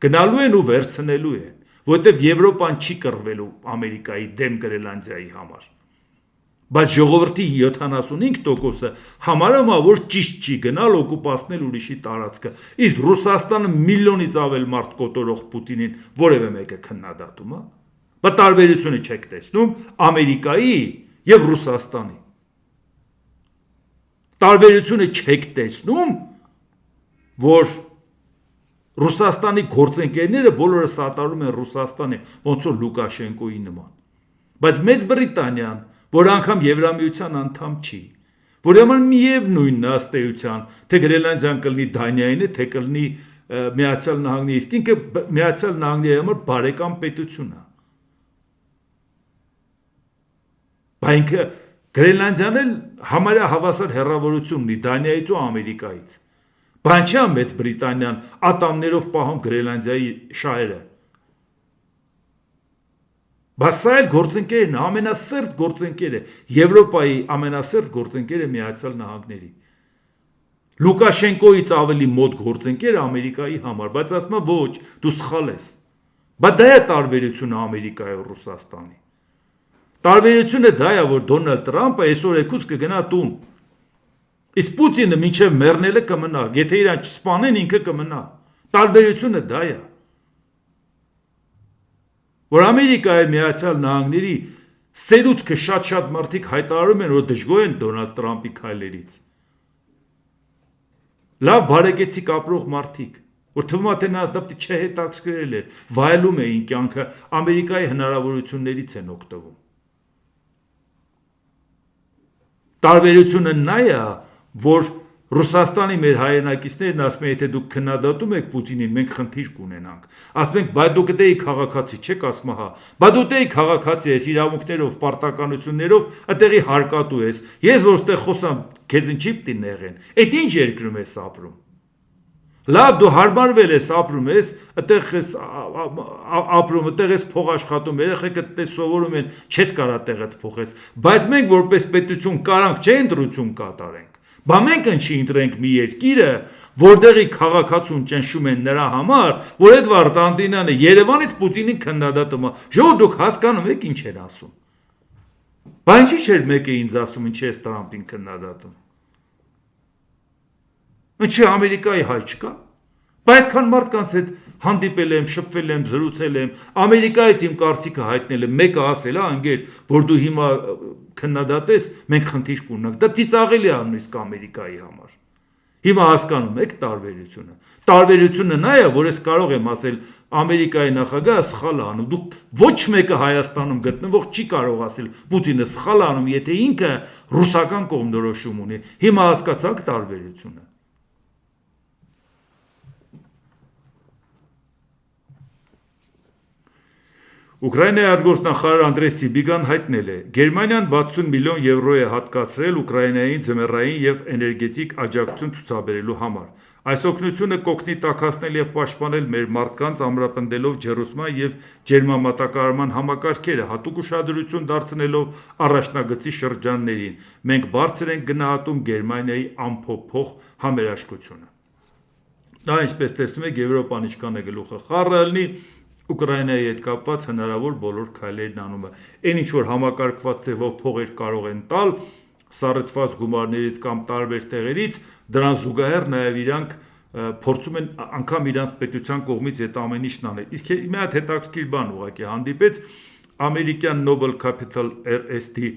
գնալու են ու վերցնելու են, որովհետև Եվրոպան չի կռվելու Ամերիկայի դեմ Գրենլանդիայի համար։ Բայց ժողովրդի 75%-ը համարում է, որ ճիշտ չի գնալ օկուպացնել ուրիշի տարածքը, իսկ Ռուսաստանը միլիոնից ավել մարդ կոտորող Պուտինին որևէ մեկը քննադատում է։ Բա տարբերությունը չեք տեսնում Ամերիկայի եւ Ռուսաստանի։ Տարբերությունը չեք տեսնում, որ Ռուսաստանի գործընկերները բոլորը սատարում են Ռուսաստանին, ոնց որ Լուկաշենկոյի նման։ Բայց Մեծ Բրիտանիան, որ անգամ Եվրամիության անդամ չի, որ ուրեմն միևնույնն է ըստ էության, թե Գրենլանդիան կլինի Դանիայինը, թե կլինի Միացյալ Նահանգների, իսկ ինքը Միացյալ Նահանգների համար բարեկամ պետություն է։ Բայց ինքը Գրենլանդիան էլ համարյա հավասար հեռավորություն ունի Դանիայից ու Ամերիկայից։ Բան չի Մեծ Բրիտանիան ատամներով պահում Գրենլանդիայի շահերը։ Բայց սա էլ գործընկերն է, ամենասերտ գործընկերը, Եվրոպայի ամենասերտ գործընկերը Միացյալ Նահանգների։ Լուկաշենկոից ավելի մոտ գործընկեր Ամերիկայի համար, բայց ասում է ոչ, դու սխալ ես։ Բայց դա է տարբերությունը Ամերիկայի ու Ռուսաստանի։ Տարբերությունը դա է, որ Դոնալդ Տրամպը այսօր եկուց կգնա տուն։ Իսկ Պուտինը մինչև մեռնելը կմնա, եթե իրան չսպանեն ինքը կմնա։ Տարբերությունը դա է։ Որ Ամերիկայի Միացյալ Նահանգների սերուցքը շատ մարդիկ հայտարարում են, որ դժգոհ են Դոնալդ Տրամպի քայլերից։ Լավ բարեկեցիկ ապրող մարդիկ, որ թվում է թե նա դա չհետաքրքրել էր, վայելում էին կյանքը, Ամերիկայի հնարավորություններից են օգտվում։ Տարբերությունը նա է, որ Ռուսաստանի մեր հայրենակիցներն ասում են, եթե դուք քննադատում եք Պուտինին, մենք խնդիր կունենանք։ Ասում ենք, բայց դու կտեի քաղաքացի չեք, ասում հա։ Բայց դու տեի քաղաքացի ես, իրավունքներով, պարտականություններով, այդտեղի հարկատու ես։ Ես որ ստեղ խոսամ, քեզ ինչի՞ պիտի նեղեն։ Այդ ինչ երկրում ես ապրում։ Լավ դու հարմարվել ես ապրում ես, այդտեղ ես ապրում, այդտեղ ես փող աշխատում, երեխեքդ դե սովորում են, չես կարա տեղդ փոխես, բայց մենք որպես պետություն կարանք չէ ընտրություն կատարենք։ Բա մենք ինչի ընտրենք մի երկիրը, որտեղի քաղաքացուն ճնշում են նրա համար, որ Էդվարդ Անդինյանը Երևանից Պուտինին քննադատում է։ Ժողովուրդ դուք հասկանում եք ինչ էր ասում։ Բա ինչի՞ չէր մեկը ինձ ասում, ինչ է Տրամպին քննադատում։ Ինչի Ամերիկայի հայ չկա։ Բայց այդքան մարդկանց հետ հանդիպել եմ, շփվել եմ, զրուցել եմ, Ամերիկայից իմ կարծիքը հայտնել եմ, մեկը ասել է անգեր, որ դու հիմա քննադատես, մենք խնդիր կունենանք։ Դա ծիծաղելի է նույնիսկ Ամերիկայի համար։ Հիմա հասկանում եք տարբերությունը։ Տարբերությունը նա է, որ ես կարող եմ ասել Ամերիկայի նախագահը սխալ է անում։ Դուք ոչ մեկը Հայաստանում գտնվող չի կարող ասել Պուտինը սխալ է անում, եթե ինքը ռուսական կողմնորոշում ունի։ Հիմա հասկացաք տարբերությունը։ Ուկրաինայի արտգործնախարար Անդրեյ Սիբիգան հայտնել է. Գերմանիան 60 միլիոն եվրո է հատկացրել Ուկրաինային ձմեռային եւ էներգետիկ աջակցություն ցուցաբերելու համար։ Այս օգնությունը կօգնի տաքացնել եւ պաշտպանել մեր մարդկանց ամրապնդելով ջերուսման եւ ջերմամատակարարման համակարգերը, հատուկ ուշադրություն դարձնելով առաջնագծի շրջաններին։ Մենք բարձր ենք գնահատում Գերմանիայի անփոփոխ համերաշխությունը։ Դա ինչպես տեսնում եք, Եվրոպան ինչքան է գլուխը խառը լինի, Ուկրաինայի հետ կապված հնարավոր բոլոր քայլերն անում է։ Այն ինչ որ համակարգված ձևով փողեր կարող են տալ սառեցված գումարներից կամ տարբեր տեղերից, դրան զուգահեռ նաև իրանք փորձում են անգամ իրանց պետության կողմից այդ ամեն ինչն անել։ Իսկ մի հատ հետաքրքիր բան ուղղակի հանդիպեց ամերիկյան Noble Capital RSD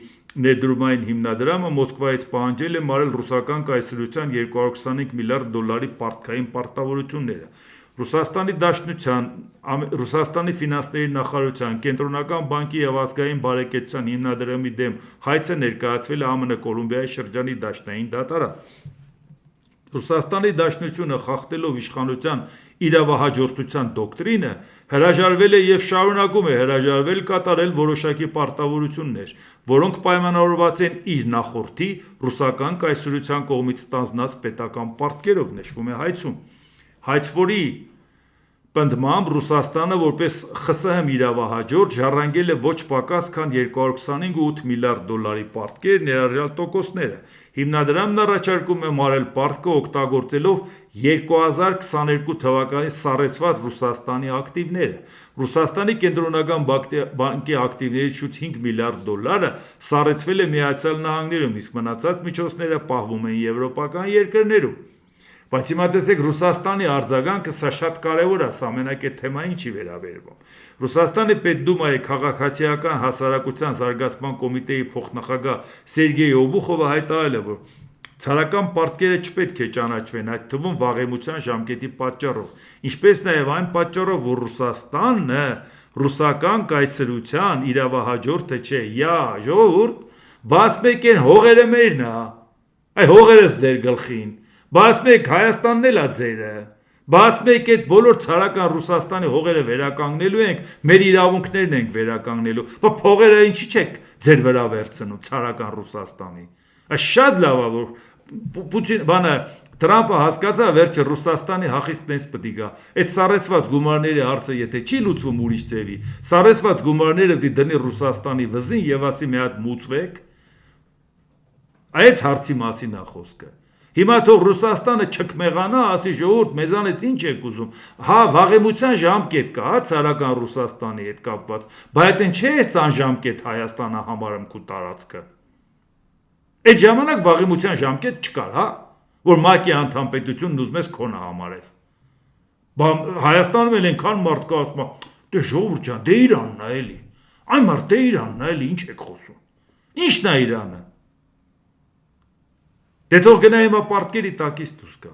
ներդրումային հիմնադրամը Մոսկվայից պահանջել է մարել ռուսական կայսրության 225 միլիարդ դոլարի պարտքային պարտավորությունները։ Ռուսաստանի Դաշնության, Ռուսաստանի ֆինանսների նախարարության, Կենտրոնական բանկի եւ ազգային բարեկեցության հիմնադրամի դեմ հայցը ներկայացվել է ԱՄՆ Կոլումբիայի շրջանի դաշնային դատարան։ Ռուսաստանի Դաշնությունը խախտելով իշխանության իրավահաջորդության դոկտրինը հրաժարվել է եւ շարունակում է հրաժարվել կատարել որոշակի պարտավորություններ, որոնք պայմանավորված են իր նախորդի ռուսական կայսրության կողմից ստանձնած պետական պարտքերով, նշվում է հայցում։ Հայցվորի պնդմամբ Ռուսաստանը որպես ԽՍՀՄ իրավահաջորդ ժառանգել է ոչ պակաս քան 225.8 միլիարդ դոլարի պարտքեր, ներառյալ տոկոսները։ Հիմնադրամն առաջարկում է մարել պարտքը օգտագործելով 2022 թվականի սառեցված Ռուսաստանի ակտիվները։ Ռուսաստանի կենտրոնական բանկի ակտիվներից շուտ 5 միլիարդ դոլարը սառեցվել է Միացյալ Նահանգներում, իսկ մնացած միջոցները պահվում են եվրոպական երկրներում։ Բայց հիմա տեսեք Ռուսաստանի արձագանքը սա շատ կարևոր է, սա մենակ այդ թեմային չի վերաբերվում։ Ռուսաստանի Պետդումայի քաղաքացիական հասարակության զարգացման կոմիտեի փոխնախագահ Սերգեյ Օբուխովը հայտարարել է, որ ցարական պարտքերը չպետք է ճանաչվեն, այդ թվում վաղեմության ժամկետի պատճառով, ինչպես նաև այն պատճառով, որ Ռուսաստանը ռուսական կայսրության իրավահաջորդը չէ։ Յա, ժողովուրդ, բաց մեկ են հողերը մերն է, այ հողերս ձեր գլխին։ Բայց մեկ Հայաստանն էլ է ձերը, Բայց մեկ այդ բոլոր ցարական Ռուսաստանի հողերը վերականգնելու ենք, մեր իրավունքներն ենք վերականգնելու, բայց փողերը ինչի՞ չեք ձեր վրա վերցնում ցարական Ռուսաստանի։ Այս շատ լավ է որ Պուտին բանը Տրամպը հասկացա վերջը Ռուսաստանի հախիստ մեզ պետք է գա։ Այդ սառեցված գումարների հարցը եթե չի լուծվում ուրիշ ձևի, սառեցված գումարները դի դնի Ռուսաստանի վզին եւ ասի մի հատ մուծվեք։ Այս հարցի մասին է խոսքը։ Հիմա թող Ռուսաստանը չկմեղանա, ասի ժողովուրդ մեզանից ինչ եք ուզում։ Հա, վաղեմության ժամկետ կա, հա, ցարական Ռուսաստանի հետ կապված, բայց այն չէ ցան ժամկետ Հայաստանը համարում քու տարածքը։ Այդ ժամանակ վաղեմության ժամկետ չկար, հա, որ ՄԱԿ-ի անդամ պետությունն ուզում ես քոնը համարես։ Հայաստանում էլ այնքան մարդ կա ասում, դե ժողովուրդ ջան, դե Իրանն է էլի։ Այն մարդ դե Իրանն է էլի, ինչ եք խոսում։ Ինչն է Իրանը։ Դե թող գնա հիմա պարտքերի տակից դուրս գա։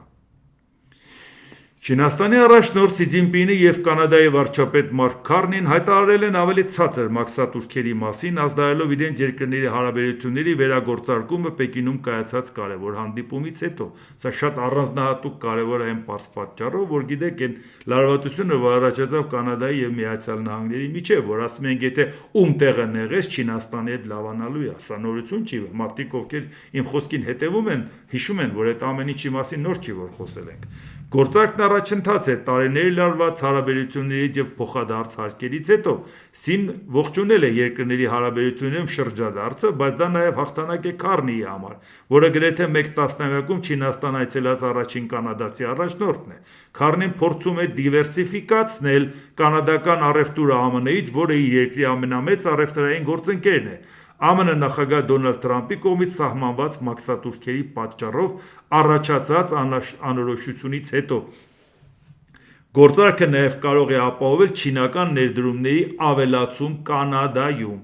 Չինաստանի առաջնորդ Սի Ցզինպինը եւ Կանադայի վարչապետ Մարկ Քարնին հայտարարել են ավելի ցածր մաքսատուրքերի մասին, ազդարելով իրենց երկրների հարաբերությունների վերագործարկումը Պեկինում կայացած կարևոր հանդիպումից հետո։ Սա շատ առանձնահատուկ կարևոր է այն պարզ պատճառով, որ գիտեք այն լարվածությունը, որ առաջացավ Կանադայի եւ Միացյալ Նահանգների միջեւ, որ ասում են, եթե ում տեղը նեղես Չինաստանի հետ լավանալու է, սա նորություն չի, մարդիկ ովքեր իմ խոսքին հետևում են, հիշում են, որ այդ ամեն ինչի մասին նոր չի, որ խոսել ենք։ Գործարքն առաջընթաց է տարիների լարված հարաբերություններից եւ փոխադարձ հարկերից հետո Սին ողջունել է երկրների հարաբերություններում շրջադարձը, բայց դա նաեւ հաղթանակ է Քարնիի համար, որը գրեթե մեկ տասնամյակում Չինաստան այցելած առաջին կանադացի առաջնորդն է։ Քարնին փորձում է դիվերսիֆիկացնել կանադական առևտուրը ԱՄՆ-ից, որը իր երկրի ամենամեծ առևտրային գործընկերն է։ ԱՄՆ նախագահ Դոնալդ Տրամպի կողմից սահմանված մաքսատուրքերի պատճառով առաջացած անորոշությունից հետո գործարքը նաև կարող է ապահովել չինական ներդրումների ավելացում Կանադայում։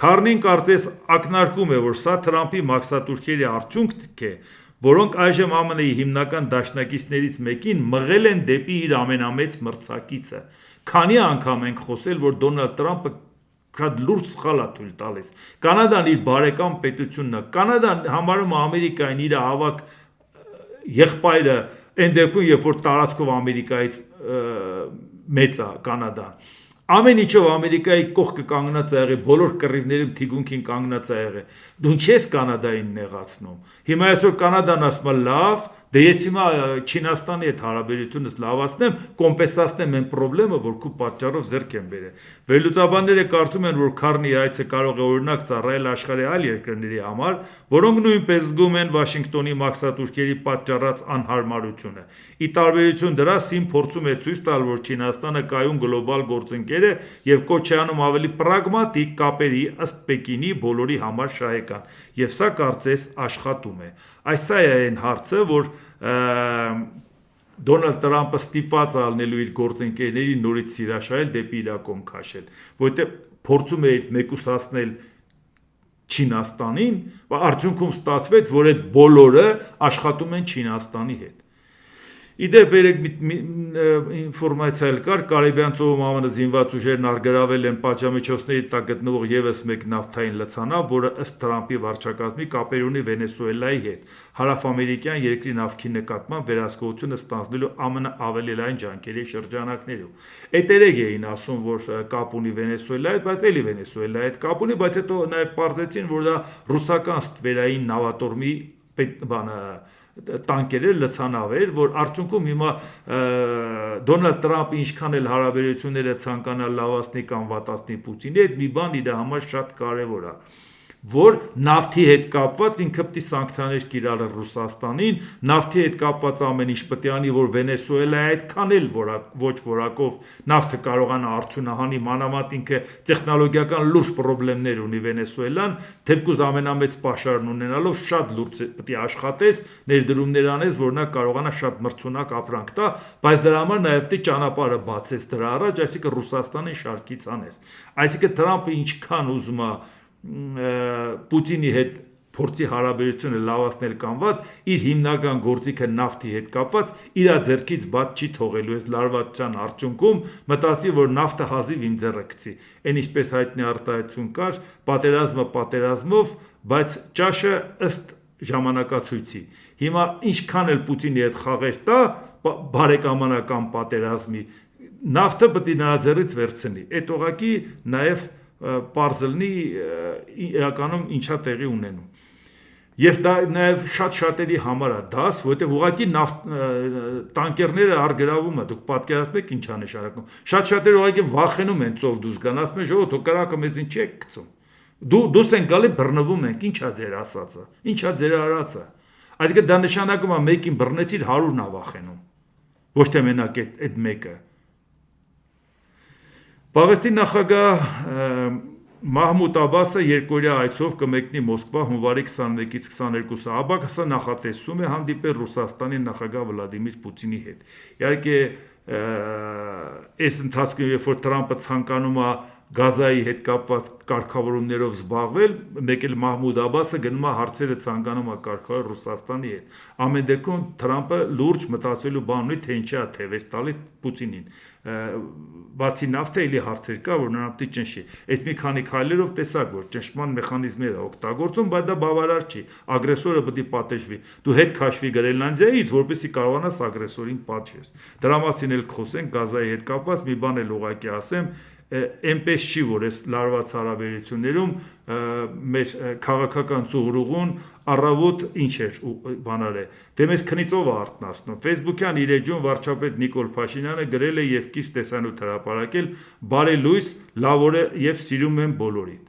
Քարնին կարծես ակնարկում է, որ սա Տրամպի մաքսատուրքերի արդյունք է, որոնք այժմ ԱՄՆ-ի հիմնական դաշնակիցներից մեկին մղել են դեպի իր ամենամեծ մրցակիցը։ Քանի անգամ ենք խոսել, որ Դոնալդ Տրամպը շատ լուրջ սխալ է թույլ տալիս։ Կանադան իր բարեկամ պետությունն է։ Կանադան համարում է Ամերիկային իր ավակ եղբայրը, այն դեպքում, երբ որ տարածքով Ամերիկայից մեծ է Կանադան։ Ամեն ինչով Ամերիկայի կողքը կանգնած է եղել, բոլոր կռիվներում թիկունքին կանգնած է եղել։ Դու չես Կանադային նեղացնում։ Հիմա այսօր Կանադան ասում է լավ, դե ես հիմա Չինաստանի հետ հարաբերությունս լավացնեմ, կոմպենսացնեմ այն խնդրումը, որ քու պատճառով ձեռք են բերել։ Վերլուծաբանները կարծում են, որ Քարնիի այցը կարող է օրինակ ծառայել աշխարհի այլ երկրների համար, որոնք նույնպես զգում են Վաշինգտոնի մաքսատուրքերի պատճառած անհարմարությունը։ Ի տարբերություն դրա, Սին փորձում է ցույց տալ, որ Չինաստանը կայուն գլոբալ գործընկեր է եւ կոչ է անում ավելի պրագմատիկ կապերի ըստ Պեկինի բոլորի համար շահեկան, եւ սա կարծես աշխատում է։ Այս սա է այն հարցը, որ Դոնալդ Տրամպը ստիպված է ալնելու իր գործընկերների նորից սիրաշահել դեպի իր կողմ քաշել, որովհետեւ փորձում է մեկուսացնել Չինաստանին, բայց արդյունքում ստացվեց, որ այդ բոլորը աշխատում են Չինաստանի հետ։ Իդեպ երեք ինֆորմացիա կար, Կարիբյան ծովում ԱՄՆ զինված ուժերն արգրավել են պատժամիջոցների տակ գտնվող եւս մեկ նավթային լցանավ, որը ըստ Տրամպի վարչակազմի կապեր ունի Վենեսուելայի հետ, հարավամերիկյան երկրի նավթի նկատմամբ վերահսկողությունը ստանձնելու ԱՄՆ ավելի լայն ջանքերի շրջանակներում։ Էտերեգ էին ասում, որ կապ ունի Վենեսուելայի հետ, բայց էլի Վենեսուելայի հետ կապ ունի, բայց հետո նաեւ պարզեցին, որ դա ռուսական ստվերային նավատորմի տանկերեր լցանավեր, որ արդյունքում հիմա Դոնալդ Տրամպը ինչքան էլ հարաբերությունները ցանկանա լավացնի կամ վատացնի Պուտինի հետ, մի բան իր համար շատ կարևոր է, որ նավթի հետ կապված ինքը պետք է սանկցիաներ կիրառել Ռուսաստանին, նավթի հետ կապված ամեն ինչ պետք է անի, որ Վենեսուելայի այդքան էլ ոչ որակով նավթը կարողանա արդյունահանի, մանավանդ ինքը տեխնոլոգիական լուրջ խնդիրներ ունի Վենեսուելան, թեպկուզ ամենամեծ պաշարն ունենալով շատ լուրջ պետք է աշխատես, ներդրումներ անես, որ նա կարողանա շատ մրցունակ ապրանք տա, բայց դրա համար նաև պետք է ճանապարհը բացես դրա առաջ, այսինքն Ռուսաստանի շարքից անես։ Այսինքն Տրամպը ինչքան ուզում է Պուտինի հետ փորձի հարաբերությունը լավացնել կամ վատ, իր հիմնական գործիքը նավթի հետ կապված իր ձեռքից բաց չի թողելու, այս լարվածության արդյունքում մտածի, որ նավթը հազիվ իմ ձեռը գցի։ Այն ինչպես հայտնի արտահայտություն կար, պատերազմը պատերազմով, բայց ճաշը ըստ ժամանակացույցի։ Հիմա ինչքան էլ Պուտինի հետ խաղեր տա բարեկամանական պատերազմի, նավթը պետք է նրա ձեռից վերցնի։ Այդ ուղղակի նաև պարզ լինի իրականում ինչա տեղի ունենում։ Եվ դա նաև շատ-շատերի համար է դաս, որովհետև ուղղակի տանկերները արգրավում է, դուք պատկերացնեք ինչ է նշանակում։ Շատ-շատերը ուղղակի վախենում են ծով դուրս գան, ասում են ժողովուրդ, կրակը մեզին չեք գցում։ Դուս են գալի բռնվում ենք, ինչա ձեր ասածը, ինչա ձեր արածը։ Այսինքն դա նշանակում է մեկին բռնեցիր 100-ն է վախենում, ոչ թե մենակ այդ մեկը։ Պաղեստինի նախագահ Մահմուդ Աբասը երկօրյա այցով կմեկնի Մոսկվա հունվարի 21-ից 22-ը։ Աբասը նախատեսում է հանդիպել Ռուսաստանի նախագահ Վլադիմիր Պուտինի հետ։ Իհարկե, այս ընթացքում, երբ որ Թրամփը ցանկանում է Գազայի հետ կապված կարգավորումներով զբաղվել, մեկ էլ Մահմուդ Աբասը գնում է հարցերը ցանկանում է կարգավորել Ռուսաստանի հետ։ Ամեն դեպքում Թրամփը լուրջ մտածելու բան ունի, թե ինչի է թևեր տալի Պուտինին։ Բացի նավթը էլի հարցեր կա, որ նրան պետք է ճնշի։ Այս մի քանի քայլերով տեսակ, որ ճնշման մեխանիզմներ է օգտագործում, բայց դա բավարար չի։ Ագրեսորը պետք է պատժվի։ Դու հետ քաշվի Գրենլանդիայից, որպեսզի կարողանաս ագրեսորին պատժես։ Դրա մասին էլ խոսենք Գազայի հետ կապված, մի բան էլ ուղղակի ասեմ, այնպես չի, որ այս լարված հարաբերություններում մեր քաղաքական ծուղրուղուն առավոտ ինչ էր բանալ է, դե մեզ քնիծով է արթնացնում։ Facebook-յան իր էջում վարչապետ Նիկոլ Փաշինյանը գրել է եւ կից տեսանյութ հրապարակել, բարի լույս, լավ օր եւ սիրում եմ բոլորիդ։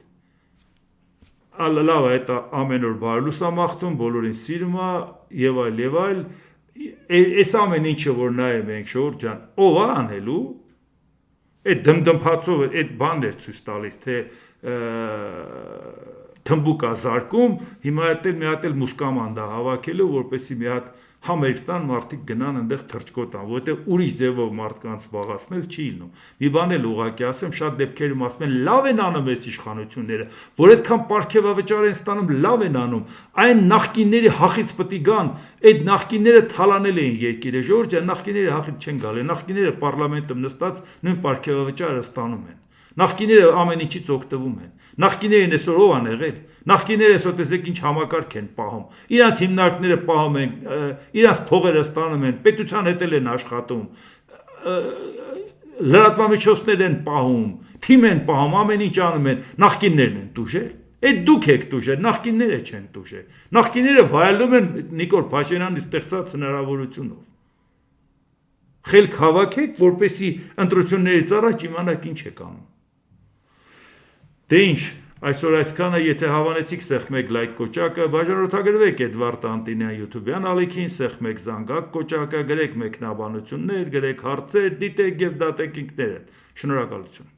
Լավ է, դա ամեն օր բարի լույս է մաղթում, բոլորին սիրում է եւ այլ։ Այս ամեն ինչը որ նայում ենք շորջ ջան, ով է անելու։ Այդ դմդմփացով այդ բանն էր ցույց տալիս, թե թմբուկ է զարկում, հիմա մի հատ էլ մուսկամանդ է հավաքելու, որպեսզի մի հատ համերգ տան, մարդիկ գնան այնտեղ թռչկոտան, որովհետև ուրիշ ձևով մարդկանց զբաղացնել չի լինում։ Մի բան էլ ուղղակի ասեմ, շատ դեպքերում ասում են լավ են անում այս իշխանությունները, որ այդքան պարգևավճար են ստանում, լավ են անում, այն նախկինների հախից պետք է գան, այդ նախկինները թալանել էին երկիրը, ժողովուրդ, նախկինները հախից չեն գալի, նախկինները պարլամենտում նստած նույն պարգևավճարը ստանում են։ Նախկիները ամեն ինչից օգտվում են։ Նախկիներն այսօր ով են եղել։ Նախկիները այսօր տեսեք ինչ համակարգ են պահում։ Իրանց հիմնարկները պահում են, իրանց փողերը ստանում են, պետության հետ են աշխատում։ Լրատվամիջոցներ են պահում, թիմ են պահում, ամեն ինչ անում են։ Նախկիններն են տուժել։ Այդ դուք եք տուժել, նախկինները չեն տուժել։ Նախկինները վայելում են Նիկոլ Փաշինյանի ստեղծած հնարավորությունով։ Խելք հավաքեք, որպեսզի ընտրություններից առաջ իմանաք ինչ եք անում։ Դե ինչ, այսօր այսքանը, եթե հավանեցիք, սեղմեք լայք կոճակը, բաժանորդագրվեք Էդվարդ Անտինյան YouTube-յան ալիքին, սեղմեք զանգակ կոճակը, գրեք մեկնաբանություններ, գրեք հարցեր, դիտեք եւ դատեք ինքներդ։ Շնորհակալություն։